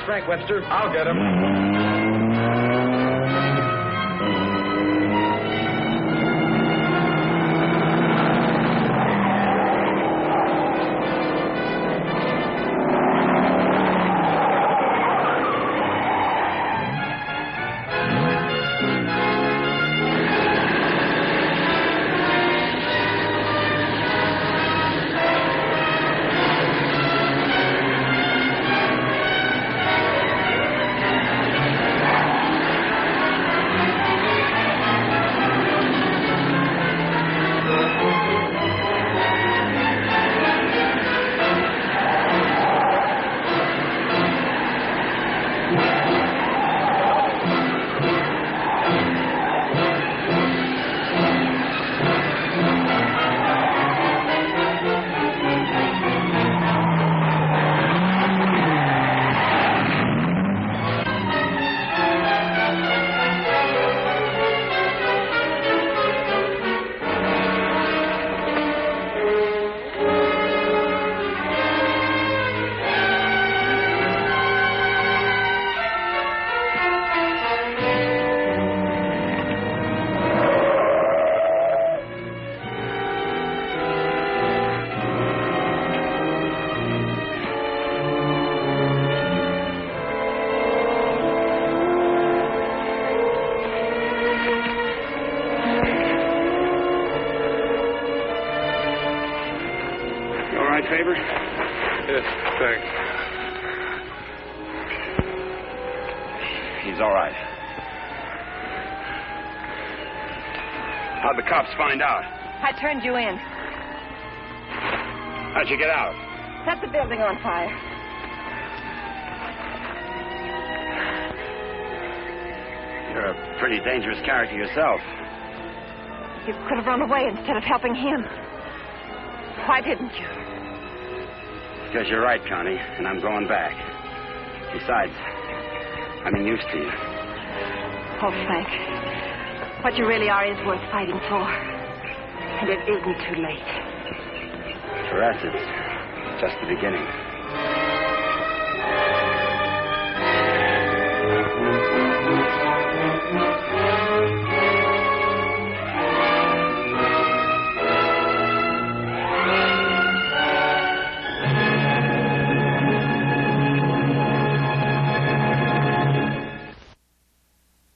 That's Frank Webster. I'll get him. Favor? Yes, thanks. He's all right. How'd the cops find out? I turned you in. How'd you get out? Set the building on fire. You're a pretty dangerous character yourself. You could have run away instead of helping him. Why didn't you? Because you're right, Connie, and I'm going back. Besides, I'm used to you. Oh, Frank, what you really are is worth fighting for. And it isn't too late. For us, it's just the beginning.